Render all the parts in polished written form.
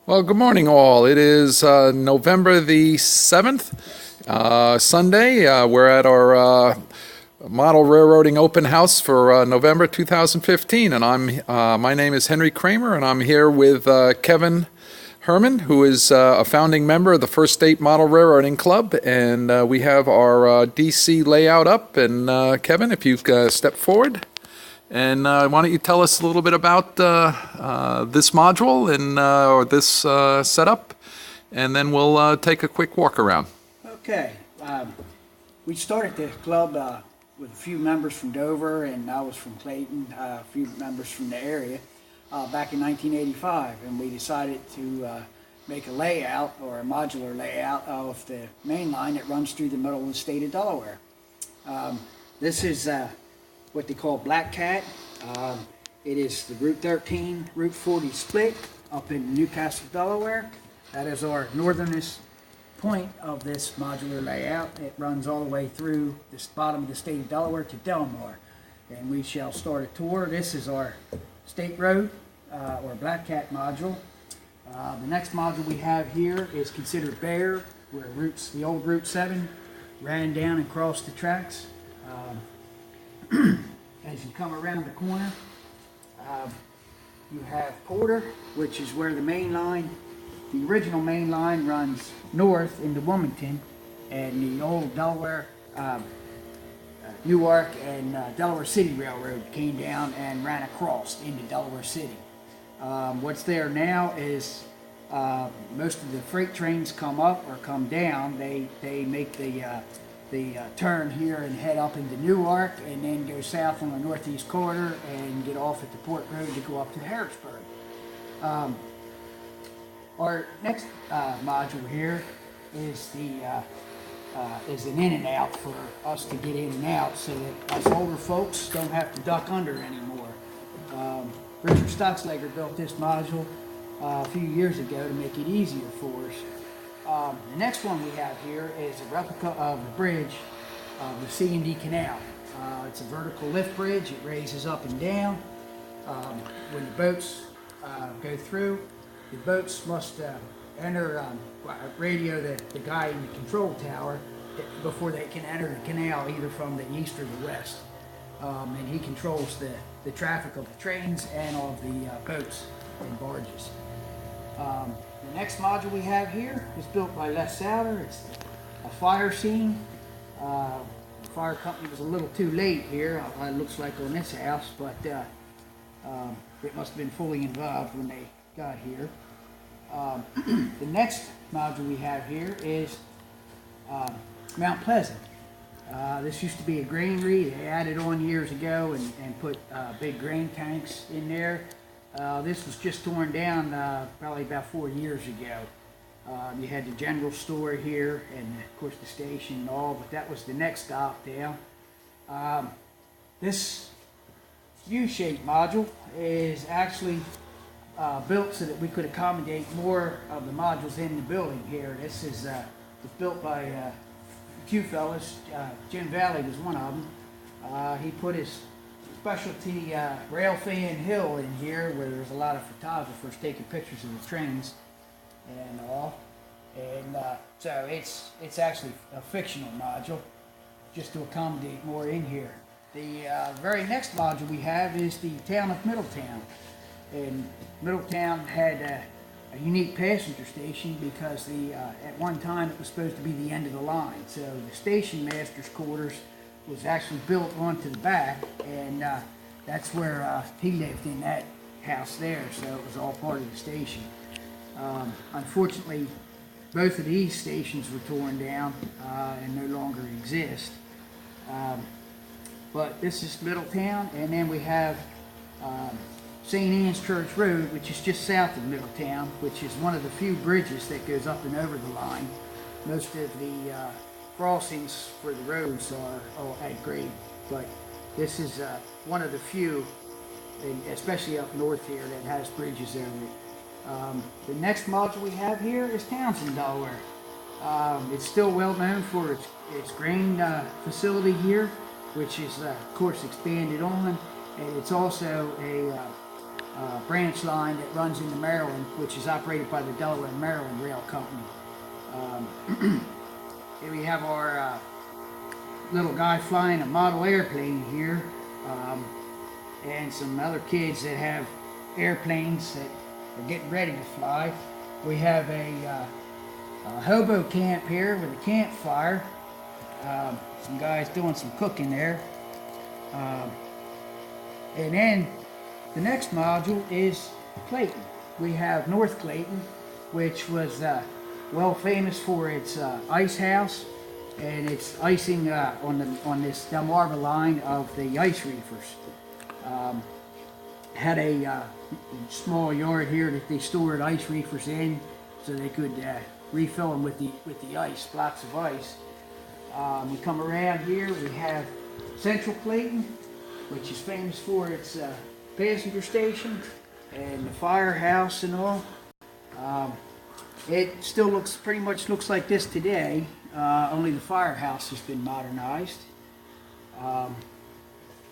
Well, good morning, all. It is November the 7th, Sunday. We're at our model railroading open house for November 2015, and my name is Henry Kramer, and I'm here with Kevin Herrmann, who is a founding member of the First State Model Railroading Club, and we have our DC layout up. And Kevin, if you step forward. And why don't you tell us a little bit about this module and or this setup, and then we'll take a quick walk around. Okay, we started the club with a few members from Dover, and I was from Clayton, a few members from the area, back in 1985, and we decided to make a layout, or a modular layout, of the main line that runs through the middle of the state of Delaware. This is what they call Black Cat. It is the Route 13, Route 40 split up in Newcastle, Delaware. That is our northernest point of this modular layout. It runs all the way through the bottom of the state of Delaware to Delmar. And we shall start a tour. This is our state road, or Black Cat module. The next module we have here is considered Bear, where the old Route 7 ran down and crossed the tracks. As you come around the corner, you have Porter, which is where the main line, the original main line, runs north into Wilmington, and the old Delaware, Newark and Delaware City Railroad came down and ran across into Delaware City. What's there now is most of the freight trains come up or come down. They make the turn here and head up into Newark, and then go south on the northeast corridor and get off at the Port Road to go up to Harrisburg. Our next module here is an in and out for us to get in and out, so that us older folks don't have to duck under anymore. Richard Stocksleger built this module a few years ago to make it easier for us. The next one we have here is a replica of the bridge of the C&D Canal. It's a vertical lift bridge. It raises up and down. When the boats go through, the boats must radio the guy in the control tower before they can enter the canal, either from the east or the west. And he controls the traffic of the trains and of the boats and barges. The next module we have here is built by Les Souter. It's a fire scene. The fire company was a little too late here, it looks like, on this house, but it must have been fully involved when they got here. The next module we have here is Mount Pleasant. This used to be a granary. They added on years ago and put big grain tanks in there. This was just torn down probably about 4 years ago. You had the general store here, and of course the station and all, but that was the next stop down. This U-shaped module is actually built so that we could accommodate more of the modules in the building here. This is built by a few fellas. Jim Valley was one of them. He put his specialty rail fan hill in here, where there's a lot of photographers taking pictures of the trains and all, and so it's actually a fictional module just to accommodate more in here. The very next module we have is the town of Middletown, and Middletown had a unique passenger station because at one time it was supposed to be the end of the line, so the station master's quarters was actually built onto the back, and that's where he lived, in that house there, so it was all part of the station. Unfortunately, both of these stations were torn down and no longer exist. But this is Middletown, and then we have St. Anne's Church Road, which is just south of Middletown, which is one of the few bridges that goes up and over the line. Most of the crossings for the roads are all at grade, but this is one of the few, especially up north here, that has bridges over it. The next module we have here is Townsend, Delaware. It's still well known for its grain facility here, which is of course expanded on, and it's also branch line that runs into Maryland, which is operated by the Delaware and Maryland Rail Company. Here we have our little guy flying a model airplane here, and some other kids that have airplanes that are getting ready to fly. We have a hobo camp here with a campfire. Some guys doing some cooking there. And then the next module is Clayton. We have North Clayton, which was well famous for its ice house and its icing on this Delmarva line of the ice reefers. Had a small yard here that they stored ice reefers in, so they could refill them with the ice, blocks of ice. We come around here, we have Central Clayton, which is famous for its passenger station and the firehouse and all. It still pretty much looks like this today, only the firehouse has been modernized.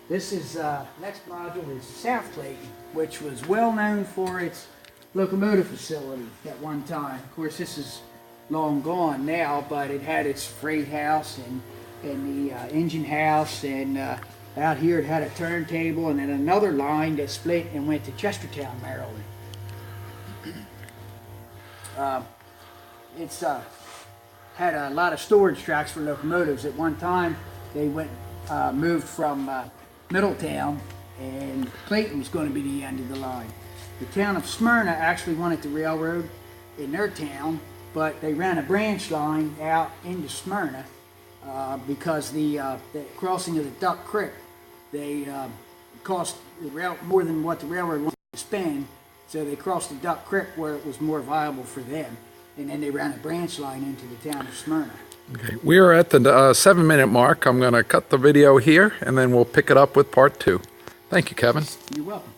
This is, next module is South Clayton, which was well known for its locomotive facility at one time. Of course, this is long gone now, but it had its freight house and the engine house, and out here it had a turntable and then another line that split and went to Chestertown, Maryland. It's had a lot of storage tracks for locomotives. At one time, they moved from Middletown, and Clayton was going to be the end of the line. The town of Smyrna actually wanted the railroad in their town, but they ran a branch line out into Smyrna because the crossing of the Duck Creek, they cost more than what the railroad wanted to spend, so they crossed the Duck Creek where it was more viable for them, and then they ran a branch line into the town of Smyrna. Okay, we are at the 7-minute mark. I'm going to cut the video here, and then we'll pick it up with part 2. Thank you, Kevin. You're welcome.